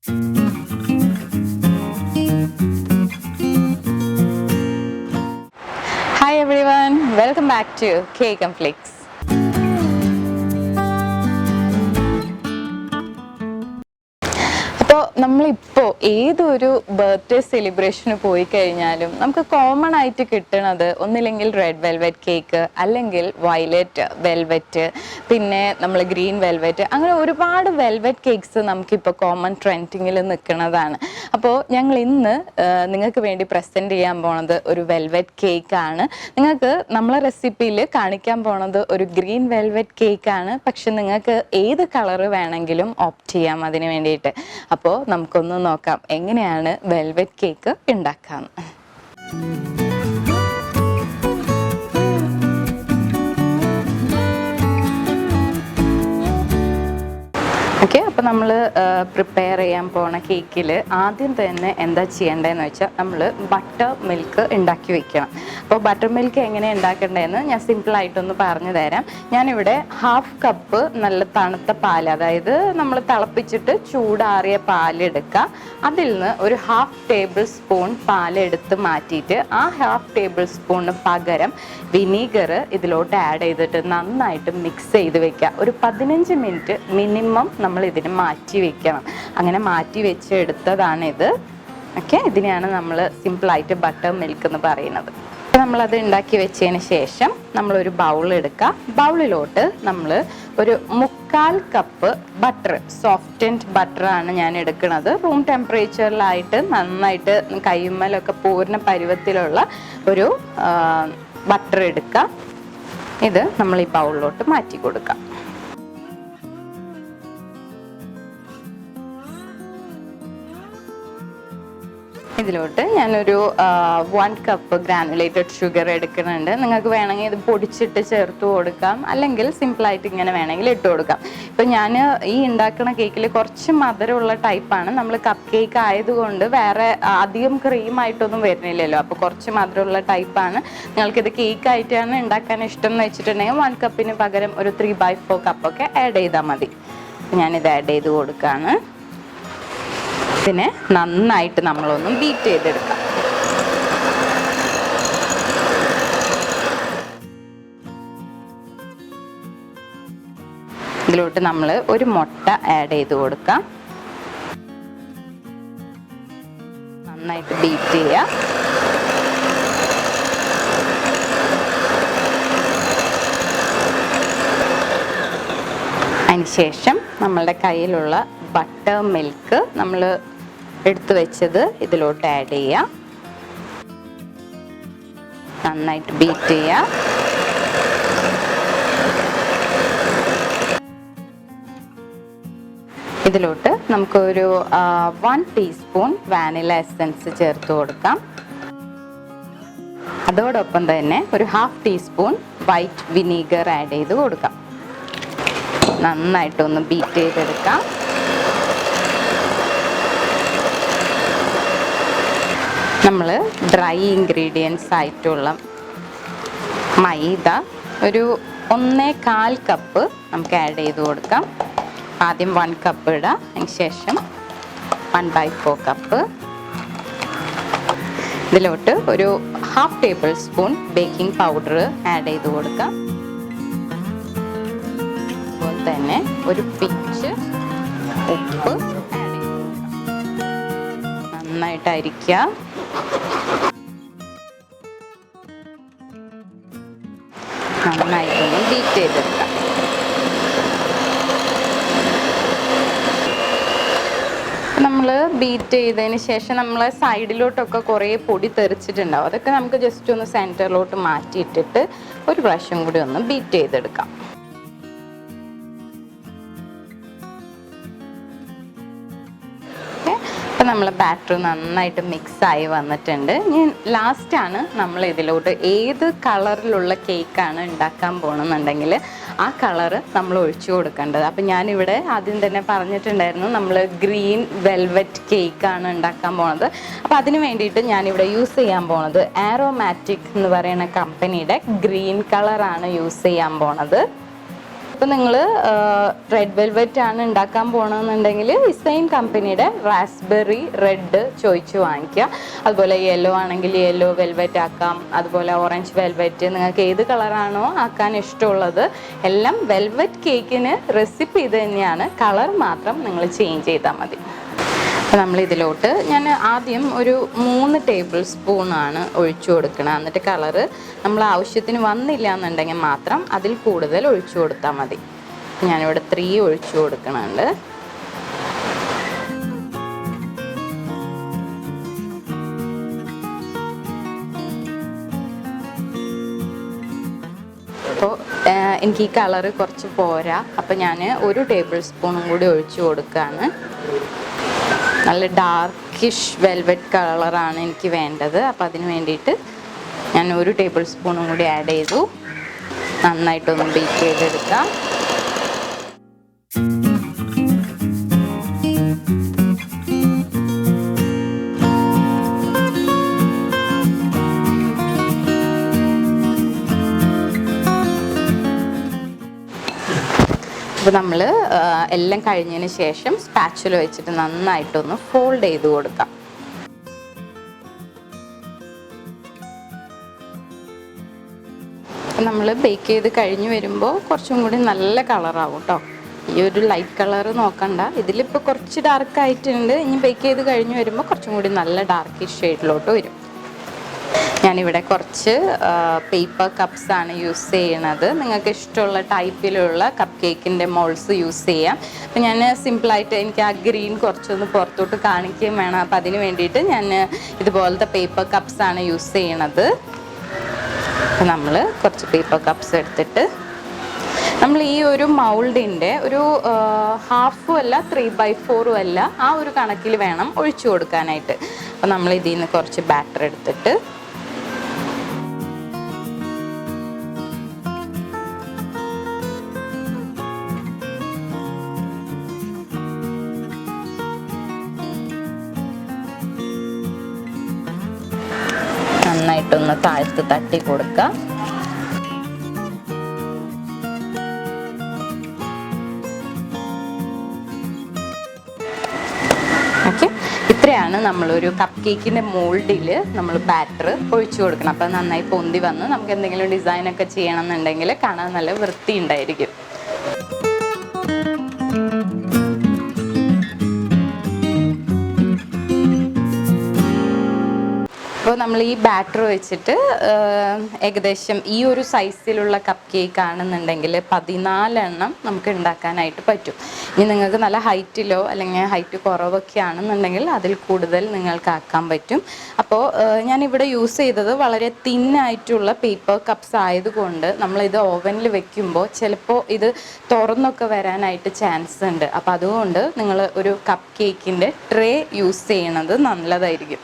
Hi everyone, welcome back to CAKENFLAKES. അപ്പോൾ നമ്മളിപ്പോൾ ഏതൊരു ബർത്ത്ഡേ സെലിബ്രേഷന് പോയി കഴിഞ്ഞാലും നമുക്ക് കോമൺ ആയിട്ട് കിട്ടുന്നത് ഒന്നില്ലെങ്കിൽ റെഡ് വെൽവെറ്റ് കേക്ക്, അല്ലെങ്കിൽ വയലറ്റ് വെൽവെറ്റ്, പിന്നെ നമ്മൾ ഗ്രീൻ വെൽവെറ്റ്, അങ്ങനെ ഒരുപാട് വെൽവെറ്റ് കേക്ക്സ് നമുക്കിപ്പോൾ കോമൺ ട്രെൻഡിങ്ങിൽ നിൽക്കുന്നതാണ്. അപ്പോൾ ഞങ്ങൾ ഇന്ന് നിങ്ങൾക്ക് വേണ്ടി പ്രസൻറ്റ് ചെയ്യാൻ പോണത് ഒരു വെൽവെറ്റ് കേക്കാണ്. നിങ്ങൾക്ക് നമ്മളെ റെസിപ്പിയിൽ കാണിക്കാൻ പോണത് ഒരു ഗ്രീൻ വെൽവെറ്റ് കേക്കാണ്. പക്ഷെ നിങ്ങൾക്ക് ഏത് കളറ് വേണമെങ്കിലും ഓപ്റ്റ് ചെയ്യാം അതിന് വേണ്ടിയിട്ട്. അപ്പോൾ നമുക്കൊന്ന് നോക്കാം എങ്ങനെയാണ് വെൽവെറ്റ് കേക്ക് ഉണ്ടാക്കാന്ന്. ഓക്കെ, അപ്പോൾ നമ്മൾ പ്രിപ്പയർ ചെയ്യാൻ പോണ കേക്കിൽ ആദ്യം തന്നെ എന്താ ചെയ്യേണ്ടതെന്ന് വെച്ചാൽ നമ്മൾ ബട്ടർ മിൽക്ക് ഉണ്ടാക്കി വെക്കണം. അപ്പോൾ ബട്ടർ മിൽക്ക് എങ്ങനെ ഉണ്ടാക്കേണ്ടതെന്ന് ഞാൻ സിമ്പിളായിട്ടൊന്ന് പറഞ്ഞു തരാം. ഞാനിവിടെ 1/2 കപ്പ് നല്ല തണുത്ത പാൽ, അതായത് നമ്മൾ തിളപ്പിച്ചിട്ട് ചൂടാറിയ പാലെടുക്കുക. അതിൽ നിന്ന് ഒരു 1/2 ടേബിൾ സ്പൂൺ പാലെടുത്ത് മാറ്റിയിട്ട് ആ 1/2 ടേബിൾ സ്പൂണിന് പകരം വിനീഗർ ഇതിലോട്ട് ആഡ് ചെയ്തിട്ട് നന്നായിട്ട് മിക്സ് ചെയ്ത് വെക്കുക. ഒരു 15 മിനിറ്റ് മിനിമം നമ്മൾ ഇതിന് മാറ്റി വെക്കണം. അങ്ങനെ മാറ്റി വെച്ചെടുത്തതാണിത്. ഓക്കെ, ഇതിനെയാണ് നമ്മൾ സിമ്പിളായിട്ട് ബട്ടർ മിൽക്ക് എന്ന് പറയുന്നത്. നമ്മളത് ഉണ്ടാക്കി വെച്ചതിന് ശേഷം നമ്മളൊരു ബൗൾ എടുക്കുക. ബൗളിലോട്ട് നമ്മൾ ഒരു 1/4 കപ്പ് ബട്ടർ, സോഫ്റ്റൻഡ് ബട്ടറാണ് ഞാൻ എടുക്കുന്നത്. റൂം ടെമ്പറേച്ചറിലായിട്ട് നന്നായിട്ട് കൈമലൊക്കെ പൂർണ്ണ പരുവത്തിലുള്ള ഒരു ബട്ടർ എടുക്കുക. ഇത് നമ്മൾ ഈ ബൗളിലോട്ട് മാറ്റി കൊടുക്കാം. ഇതിലോട്ട് ഞാനൊരു 1 കപ്പ് ഗ്രാനുലേറ്റഡ് ഷുഗർ എടുക്കുന്നുണ്ട്. നിങ്ങൾക്ക് വേണമെങ്കിൽ ഇത് പൊടിച്ചിട്ട് ചേർത്ത് കൊടുക്കാം, അല്ലെങ്കിൽ സിമ്പിളായിട്ട് ഇങ്ങനെ വേണമെങ്കിൽ ഇട്ട് കൊടുക്കാം. ഇപ്പം ഞാൻ ഈ ഉണ്ടാക്കുന്ന കേക്കിൽ കുറച്ച് മധുരമുള്ള ടൈപ്പാണ്. നമ്മൾ കപ്പ് കേക്ക് ആയതുകൊണ്ട് വേറെ അധികം ക്രീമായിട്ടൊന്നും വരുന്നില്ലല്ലോ, അപ്പോൾ കുറച്ച് മധുരമുള്ള ടൈപ്പാണ്. നിങ്ങൾക്കിത് കേക്കായിട്ടാണ് ഉണ്ടാക്കാൻ ഇഷ്ടം എന്ന് വെച്ചിട്ടുണ്ടെങ്കിൽ 1 കപ്പിന് പകരം ഒരു 3/4 കപ്പൊക്കെ ആഡ് ചെയ്താൽ മതി. ഞാനിത് ആഡ് ചെയ്ത് കൊടുക്കുകയാണ്. ഇതിനെ നന്നായിട്ട് നമ്മളൊന്ന് ബീറ്റ് ചെയ്തെടുക്കാം. ഇതിലോട്ട് നമ്മൾ ഒരു മുട്ട ആഡ് ചെയ്ത് കൊടുക്കാം. നന്നായിട്ട് ബീറ്റ് ചെയ്യുക. അതിനുശേഷം നമ്മളുടെ കയ്യിലുള്ള ബട്ടർ മിൽക്ക് നമ്മൾ എടുത്തു വെച്ചത് ഇതിലോട്ട് ആഡ് ചെയ്യുക. നന്നായിട്ട് ബീറ്റ് ചെയ്യുക. ഇതിലോട്ട് നമുക്കൊരു 1 ടീസ്പൂൺ വാനില എസൻസ് ചേർത്ത് കൊടുക്കാം. അതോടൊപ്പം തന്നെ ഒരു 1/2 ടീസ്പൂൺ വൈറ്റ് വിനീഗർ ആഡ് ചെയ്ത് കൊടുക്കാം. നന്നായിട്ടൊന്ന് ബീറ്റ് ചെയ്തെടുക്കാം. നമ്മൾ ഡ്രൈ ഇൻഗ്രീഡിയൻസ് ആയിട്ടുള്ള മൈദ ഒരു 1/4 കപ്പ് നമുക്ക് ആഡ് ചെയ്ത് കൊടുക്കാം. ആദ്യം 1 കപ്പ് ഇടാം, അതിന് ശേഷം 1/4 കപ്പ്. ഇതിലോട്ട് ഒരു 1/2 table spoon baking powder add ചെയ്ത് കൊടുക്കാം. അതുപോലെ തന്നെ ഒരു പിഞ്ച് ഉപ്പ് ആഡ് ചെയ്ത് കൊടുക്കാം. നന്നായിട്ട് അരിക്കുക. നന്നായിട്ടൊന്ന് ബീറ്റ് ചെയ്തെടുക്കാം. നമ്മൾ ബീറ്റ് ചെയ്തതിന് ശേഷം നമ്മൾ സൈഡിലോട്ടൊക്കെ കുറേ പൊടി തെറിച്ചിട്ടുണ്ടാവും. അതൊക്കെ നമുക്ക് ജസ്റ്റ് ഒന്ന് സെൻറ്ററിലോട്ട് മാറ്റിയിട്ടിട്ട് ഒരു പ്രാവശ്യം കൂടി ഒന്ന് ബീറ്റ് ചെയ്തെടുക്കാം. അപ്പം നമ്മൾ ബാറ്റർ നന്നായിട്ട് മിക്സായി വന്നിട്ടുണ്ട്. ഇനി ലാസ്റ്റാണ് നമ്മൾ ഇതിലോട്ട് ഏത് കളറിലുള്ള കേക്കാണ് ഉണ്ടാക്കാൻ പോകണമെന്നുണ്ടെങ്കിൽ ആ കളറ് നമ്മൾ ഒഴിച്ചു കൊടുക്കേണ്ടത്. അപ്പം ഞാനിവിടെ ആദ്യം തന്നെ പറഞ്ഞിട്ടുണ്ടായിരുന്നു നമ്മൾ ഗ്രീൻ വെൽവെറ്റ് കേക്കാണ് ഉണ്ടാക്കാൻ പോണത്. അപ്പോൾ അതിന് വേണ്ടിയിട്ട് ഞാനിവിടെ യൂസ് ചെയ്യാൻ പോണത് ആരോമാറ്റിക് എന്ന് പറയുന്ന കമ്പനിയുടെ ഗ്രീൻ കളറാണ് യൂസ് ചെയ്യാൻ പോണത്. അപ്പോൾ നിങ്ങൾ റെഡ് വെൽവെറ്റ് ആണ് ഉണ്ടാക്കാൻ പോകണമെന്നുണ്ടെങ്കിൽ സെയിം കമ്പനിയുടെ റാസ്ബെറി റെഡ് ചോദിച്ച് വാങ്ങിക്കുക. അതുപോലെ യെല്ലോ ആണെങ്കിൽ യെല്ലോ വെൽവെറ്റ് ആക്കാം. അതുപോലെ ഓറഞ്ച് വെൽവെറ്റ്, നിങ്ങൾക്ക് ഏത് കളറാണോ ആക്കാൻ ഇഷ്ടമുള്ളത് എല്ലാം വെൽവെറ്റ് കേക്കിന് റെസിപ്പി ഇത് തന്നെയാണ്. കളർ മാത്രം നിങ്ങൾ ചേഞ്ച് ചെയ്താൽ മതി. അപ്പോൾ നമ്മൾ ഇതിലോട്ട് ഞാൻ ആദ്യം ഒരു 3 ടേബിൾ സ്പൂണാണ് ഒഴിച്ചു കൊടുക്കണം. എന്നിട്ട് കളറ് നമ്മൾ ആവശ്യത്തിന് വന്നില്ല എന്നുണ്ടെങ്കിൽ മാത്രം അതിൽ കൂടുതൽ ഒഴിച്ചു കൊടുത്താൽ മതി. ഞാനിവിടെ 3 ഒഴിച്ചു കൊടുക്കണുണ്ട്. അപ്പോൾ എനിക്ക് ഈ കളറ് കുറച്ച് പോരാ, അപ്പോൾ ഞാൻ 1 ടേബിൾ സ്പൂണും കൂടി ഒഴിച്ചു കൊടുക്കുകയാണ്. നല്ല ഡാർക്കിഷ് വെൽവെറ്റ് കളറാണ് എനിക്ക് വേണ്ടത്. അപ്പോൾ അതിന് വേണ്ടിയിട്ട് ഞാൻ 1 ടേബിൾ സ്പൂണും കൂടി ആഡ് ചെയ്തു. നന്നായിട്ടൊന്ന് ബേക്ക് ചെയ്തെടുക്കാം. അപ്പോൾ നമ്മൾ എല്ലാം കഴിഞ്ഞതിന് ശേഷം സ്പാച്ചുല വെച്ചിട്ട് നന്നായിട്ടൊന്ന് ഫോൾഡ് ചെയ്ത് കൊടുക്കാം. നമ്മൾ ബേക്ക് ചെയ്ത് കഴിഞ്ഞ് വരുമ്പോൾ കുറച്ചും കൂടി നല്ല കളറാവും കേട്ടോ. ഈ ഒരു ലൈറ്റ് കളർ നോക്കണ്ട, ഇതിലിപ്പോൾ കുറച്ച് ഡാർക്ക് ആയിട്ടുണ്ട്. ഇനി ബേക്ക് ചെയ്ത് കഴിഞ്ഞ് വരുമ്പോൾ കുറച്ചും കൂടി നല്ല ഡാർക്കിഷ് ഷെയ്ഡിലോട്ട് വരും. ഞാനിവിടെ കുറച്ച് പേപ്പർ കപ്സ് ആണ് യൂസ് ചെയ്യണത്. നിങ്ങൾക്ക് ഇഷ്ടമുള്ള ടൈപ്പിലുള്ള കപ്പ് കേക്കിൻ്റെ മോൾഡ്സ് യൂസ് ചെയ്യാം. അപ്പം ഞാൻ സിമ്പിളായിട്ട് എനിക്ക് ആ ഗ്രീൻ കുറച്ചൊന്ന് പുറത്തോട്ട് കാണിക്കുകയും വേണം. അപ്പം അതിന് വേണ്ടിയിട്ട് ഞാൻ ഇതുപോലത്തെ പേപ്പർ കപ്സ് ആണ് യൂസ് ചെയ്യണത്. അപ്പം നമ്മൾ കുറച്ച് പേപ്പർ കപ്സ് എടുത്തിട്ട് നമ്മൾ ഈ ഒരു മൗൾഡിൻ്റെ ഒരു ഹാഫും അല്ല 3/4 അല്ല, ആ ഒരു കണക്കിൽ വേണം ഒഴിച്ചു കൊടുക്കാനായിട്ട്. അപ്പം നമ്മൾ ഇതിൽ നിന്ന് കുറച്ച് ബാറ്റർ എടുത്തിട്ട് നന്നായിട്ടൊന്ന് താഴ്ത്ത് തട്ടി കൊടുക്കുക. ഓക്കെ, ഇത്രയാണ് നമ്മളൊരു കപ്പ് കേക്കിൻ്റെ മോൾഡിൽ നമ്മൾ ബാറ്റർ ഒഴിച്ചു കൊടുക്കണം. അപ്പം നന്നായി പൊന്തി വന്ന് നമുക്ക് എന്തെങ്കിലും ഡിസൈനൊക്കെ ചെയ്യണം എന്നുണ്ടെങ്കിൽ കാണാൻ നല്ല വൃത്തി ഉണ്ടായിരിക്കും. അപ്പോൾ നമ്മൾ ഈ ബാറ്റർ വെച്ചിട്ട് ഏകദേശം ഈ ഒരു സൈസിലുള്ള കപ്പ് കേക്ക് ആണെന്നുണ്ടെങ്കിൽ 14 എണ്ണം നമുക്ക് ഉണ്ടാക്കാനായിട്ട് പറ്റും. ഇനി നിങ്ങൾക്ക് നല്ല ഹൈറ്റിലോ അല്ലെങ്കിൽ ഹൈറ്റ് കുറവൊക്കെ ആണെന്നുണ്ടെങ്കിൽ അതിൽ കൂടുതൽ നിങ്ങൾക്ക് ആക്കാൻ പറ്റും. അപ്പോൾ ഞാനിവിടെ യൂസ് ചെയ്തത് വളരെ തിന്നായിട്ടുള്ള പേപ്പർ കപ്സ് ആയതുകൊണ്ട് നമ്മളിത് ഓവനിൽ വെക്കുമ്പോൾ ചിലപ്പോൾ ഇത് തുറന്നൊക്കെ വരാനായിട്ട് ചാൻസ് ഉണ്ട്. അപ്പോൾ അതുകൊണ്ട് നിങ്ങൾ ഒരു കപ്പ് കേക്കിൻ്റെ ട്രേ യൂസ് ചെയ്യണത് നല്ലതായിരിക്കും.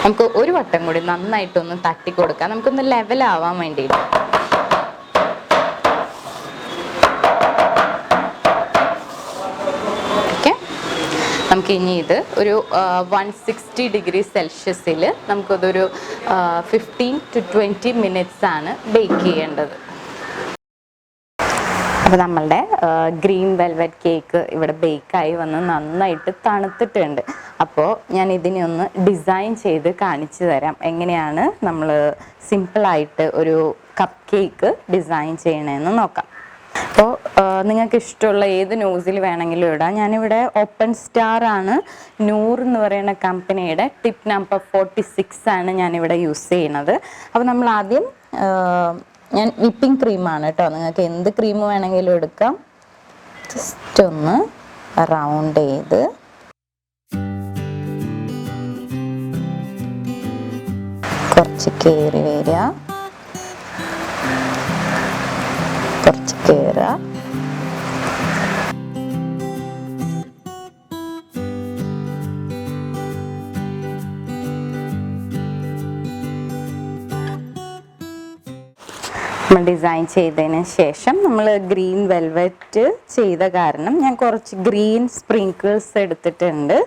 നമുക്ക് ഒരു വട്ടം കൂടി നന്നായിട്ടൊന്ന് തട്ടി കൊടുക്കാം, നമുക്കൊന്ന് ലെവലാവാൻ വേണ്ടിയിട്ട്. ഓക്കെ, നമുക്ക് ഇനി ഇത് ഒരു 160 ഡിഗ്രി സെൽഷ്യസിൽ നമുക്കതൊരു 15 to 20 മിനിറ്റ്സ് ആണ് ബേക്ക് ചെയ്യേണ്ടത്. അപ്പോൾ നമ്മളുടെ ഗ്രീൻ വെൽവെറ്റ് കേക്ക് ഇവിടെ ബേക്കായി വന്ന് നന്നായിട്ട് തണുത്തിട്ടുണ്ട്. അപ്പോൾ ഞാൻ ഇതിനെ ഒന്ന് ഡിസൈൻ ചെയ്ത് കാണിച്ചു തരാം എങ്ങനെയാണ് നമ്മൾ സിമ്പിളായിട്ട് ഒരു കപ്പ് കേക്ക് ഡിസൈൻ ചെയ്യണമെന്ന് നോക്കാം. അപ്പോൾ നിങ്ങൾക്ക് ഇഷ്ടമുള്ള ഏത് നോസിൽ വേണമെങ്കിലും ഇടാം. ഞാനിവിടെ ഓപ്പൺ സ്റ്റാർ ആണ്, നൂർ എന്ന് പറയുന്ന കമ്പനിയുടെ ടിപ്പ് നമ്പർ 46 ആണ് ഞാനിവിടെ യൂസ് ചെയ്യണത്. അപ്പോൾ നമ്മൾ ആദ്യം ഞാൻ വിപ്പിംഗ് ക്രീമാണ് കേട്ടോ, നിങ്ങൾക്ക് എന്ത് ക്രീം വേണമെങ്കിലും എടുക്കാം. ജസ്റ്റ് ഒന്ന് റൗണ്ട് ചെയ്ത് കുറച്ച് കയറി വരിക, കുറച്ച് കയറുക, നമ്മൾ ഡിസൈൻ ചെയ്തതിന് ശേഷം നമ്മൾ ഗ്രീൻ വെൽവെറ്റ് ചെയ്ത കാരണം ഞാൻ കുറച്ച് ഗ്രീൻ സ്പ്രിങ്കിൾസ് എടുത്തിട്ടുണ്ട്.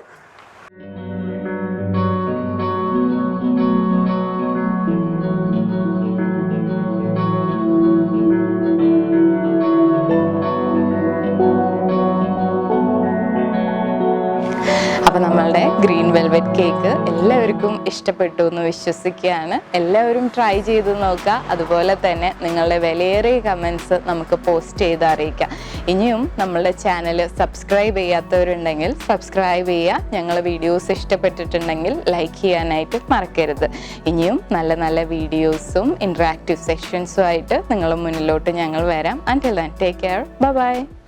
അപ്പോൾ നമ്മളുടെ ഗ്രീൻ വെൽവെറ്റ് കേക്ക് എല്ലാവർക്കും ഇഷ്ടപ്പെട്ടു എന്ന് വിശ്വസിക്കുകയാണ്. എല്ലാവരും ട്രൈ ചെയ്ത് നോക്കുക. അതുപോലെ തന്നെ നിങ്ങളുടെ വിലയേറിയ കമൻസ് നമുക്ക് പോസ്റ്റ് ചെയ്ത് അറിയിക്കാം. ഇനിയും നമ്മളുടെ ചാനൽ സബ്സ്ക്രൈബ് ചെയ്യാത്തവരുണ്ടെങ്കിൽ സബ്സ്ക്രൈബ് ചെയ്യുക. ഞങ്ങളുടെ വീഡിയോസ് ഇഷ്ടപ്പെട്ടിട്ടുണ്ടെങ്കിൽ ലൈക്ക് ചെയ്യാനായിട്ട് മറക്കരുത്. ഇനിയും നല്ല നല്ല വീഡിയോസും ഇൻട്രാക്റ്റീവ് സെഷൻസും ആയിട്ട് നിങ്ങളുടെ മുന്നിലോട്ട് ഞങ്ങൾ വരാം. Until then, take care. Bye bye.